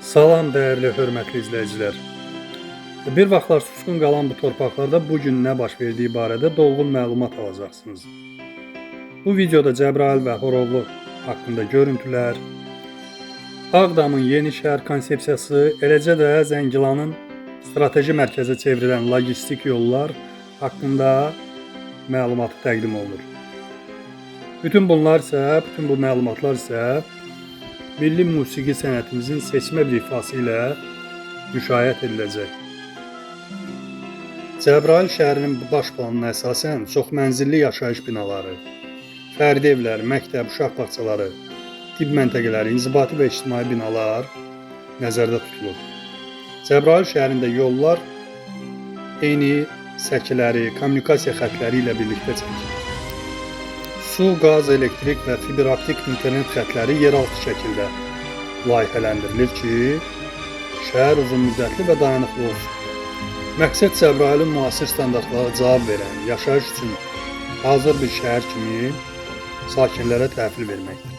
Salam dəyərli, hörmətli izləyicilər. Bir vaxtlar susqun qalan bu torpaqlarda bu gün nə baş verdiyi barədə dolğun məlumat alacaqsınız. Bu videoda Cəbrayıl və Horovlu haqqında görüntülər, Ağdamın yeni şəhər konsepsiyası, eləcə də Zəngilanın strateji mərkəzə çevrilən logistik yollar haqqında məlumatı təqdim olunur. Bütün bu məlumatlar isə milli musiqi sənətimizin seçmə bir ifası ilə müşayiət ediləcək. Cəbrayıl şəhərinin baş planına əsasən çox mənzilli yaşayış binaları, fərdi evlər, məktəb, uşaq bağçaları, tibb məntəqələri, inzibati və ictimai binalar nəzərdə tutulur. Cəbrayıl şəhərində yollar eyni səkiləri, kommunikasiya xətləri ilə birlikdə çəkilir. Su, qaz, elektrik və fibr optik internet xətləri yeraltı şəkildə layihələndirilir ki, şəhər uzunmüddətli və dayanıqlı olsun. Məqsəd Cəbrayılın müasir standartlara cavab verən, yaşayış üçün hazır bir şəhər kimi sakinlərə təhvil verməkdir.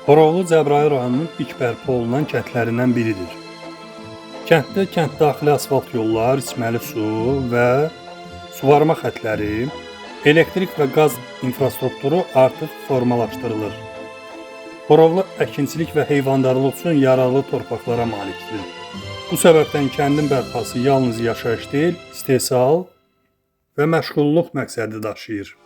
Horovlu Cəbrayıl rayonunun ilk bərpa olunan kəndlərindən biridir. Kənddə kənd daxili asfalt yollar, içməli su və suvarma xətləri, elektrik və qaz infrastrukturu artıq formalaşdırılır. Horovlu əkinçilik və heyvandarlıq üçün yararlı torpaqlara malikdir. Bu səbəbdən kəndin bərpası yalnız yaşayış deyil, istehsal və məşğulluq məqsədi daşıyır.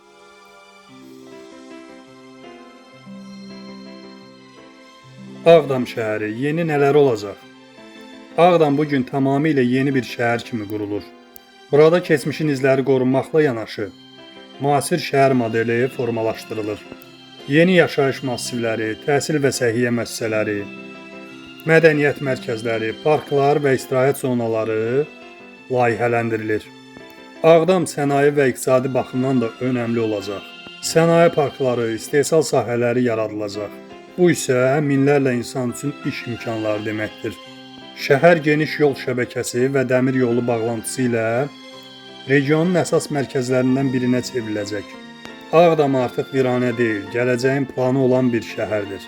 Ağdam şəhəri yeni nələr olacaq? Ağdam bugün tamamilə yeni bir şəhər kimi qurulur. Burada keçmişin izləri qorunmaqla yanaşı, müasir şəhər modeli formalaşdırılır. Yeni yaşayış massivləri, təhsil və səhiyyə müəssisələri, mədəniyyət mərkəzləri, parklar və istirahət zonaları layihələndirilir. Ağdam sənaye və iqtisadi baxımdan da önəmli olacaq. Sənaye parkları, istehsal sahələri yaradılacaq. Bu isə minlərlə insan üçün iş imkanları deməkdir. Şəhər geniş yol şəbəkəsi və dəmir yolu bağlantısı ilə regionun əsas mərkəzlərindən birinə çevriləcək. Ağdam artıq viranə deyil, gələcəyin planı olan bir şəhərdir.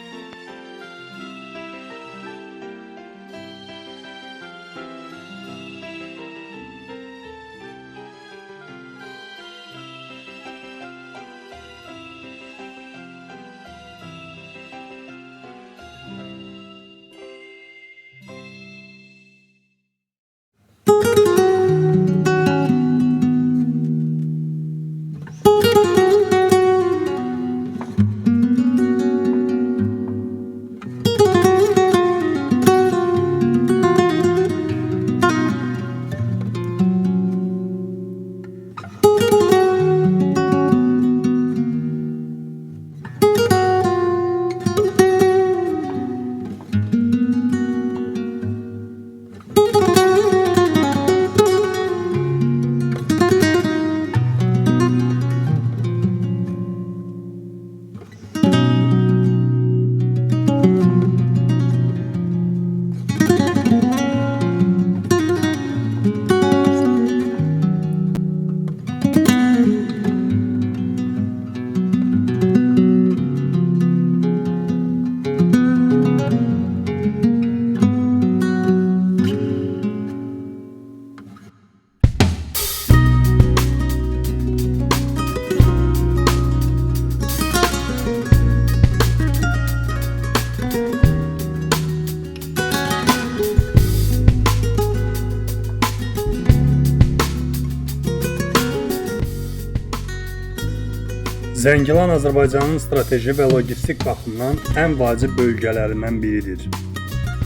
Zəngilan Azərbaycanın strateji və logistik baxımdan ən vacib bölgələrindən biridir.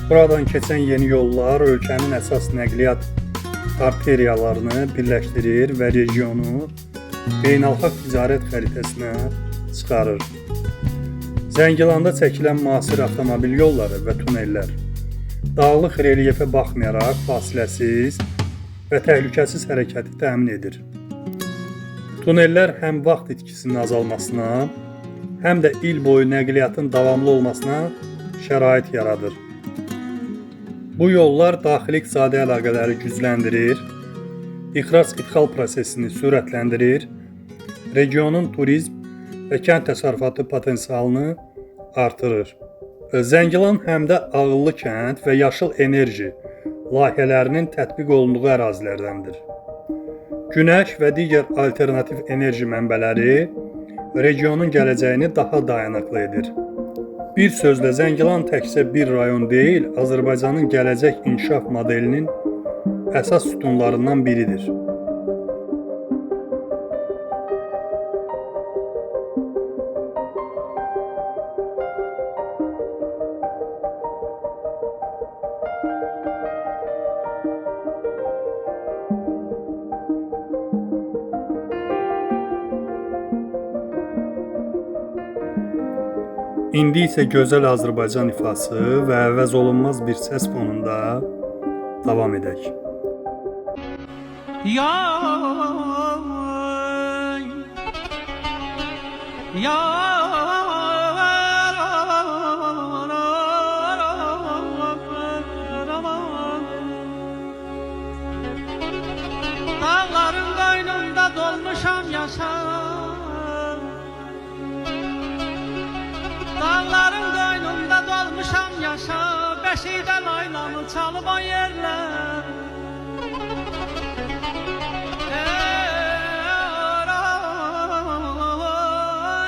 Buradan keçən yeni yollar ölkənin əsas nəqliyyat arteriyalarını birləşdirir və regionu beynəlxalq ticarət xəritəsinə çıxarır. Zəngilanda çəkilən müasir avtomobil yolları və tunellər Dağlıq relyefə baxmayaraq fasiləsiz və təhlükəsiz hərəkəti təmin edir. Tunellər həm vaxt itkisinin azalmasına, həm də il boyu nəqliyyatın davamlı olmasına şərait yaradır. Bu yollar daxili iqtisadi əlaqələri gücləndirir, ixrac-ixal prosesini sürətləndirir, regionun turizm və kənd təsərrüfatı potensialını artırır. Zəngilan həm də ağıllı kənd və yaşıl enerji layihələrinin tətbiq olunduğu ərazilərdəndir. Günəş və digər alternativ enerji mənbələri regionun gələcəyini daha dayanıqlı edir. Bir sözlə Zəngilan təkcə bir rayon deyil, Azərbaycanın gələcək inkişaf modelinin əsas sütunlarından biridir. İndi isə gözəl Azərbaycan ifası və əvəz olunmaz bir səs fonunda davam edək. Dağların qoynunda dolmuşam yaşam, dağların qoynunda dolmuşam yaşa, beşikdən aylanı çalıb o yerlər.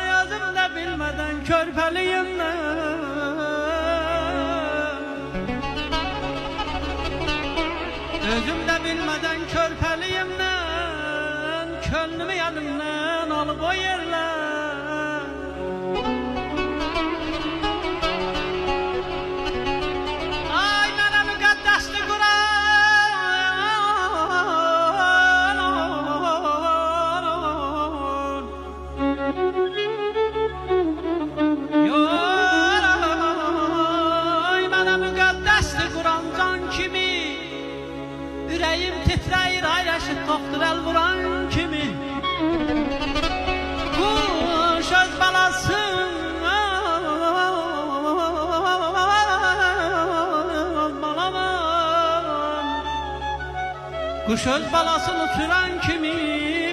Yazım da bilmədən körpəliyim özüm də bilmədən körpəliyimdən, könlümü yanımdan alıp o yerlər. Ay mənə müqəddəsli Quran, ay mənə müqəddəsli Quran can kimi, ürəyim titrəyir, ayləşib toxdur əl vuran kimi. Bu söz balası bu söz balasını türən kimi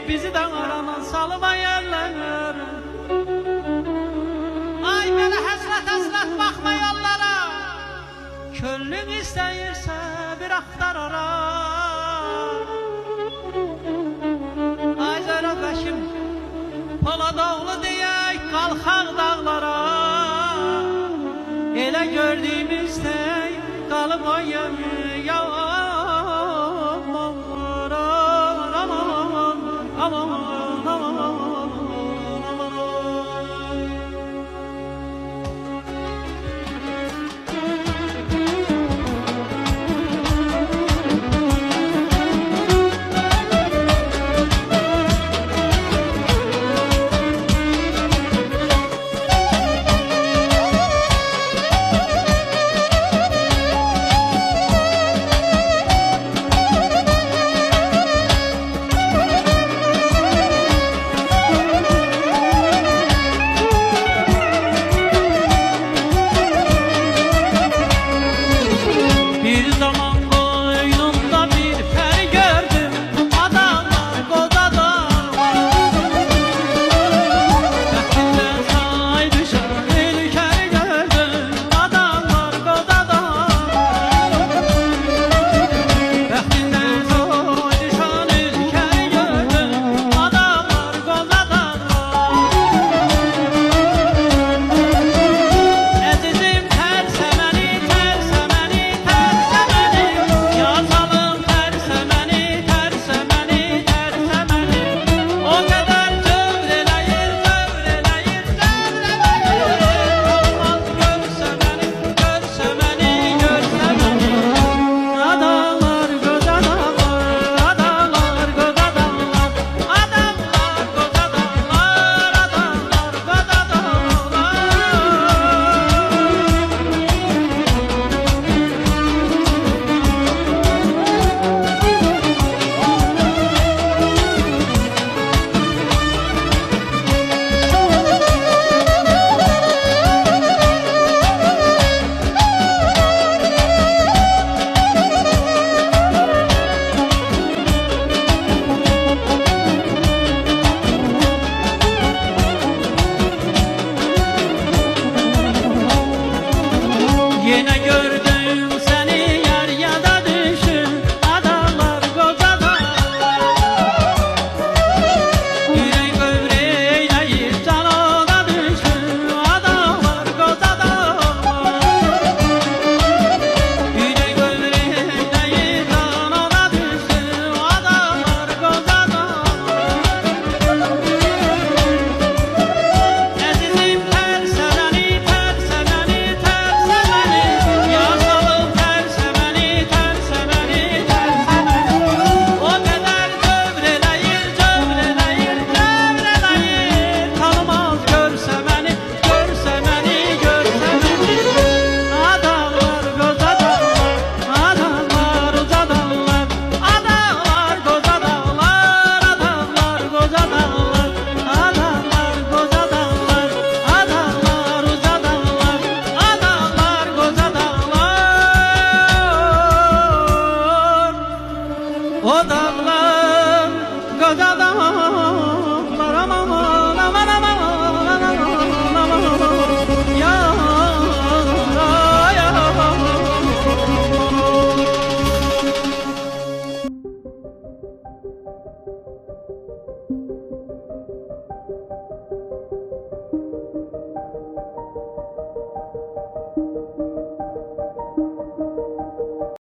bizi də arana salıb yerlər. Ay belə həsrət baxma yollara, könlün istəyirsə bir axtar ora. Ay zərəfəşim Poladoğlu deyək qalxaq dağlara, elə gördüyümüzdə qalıb o yemi.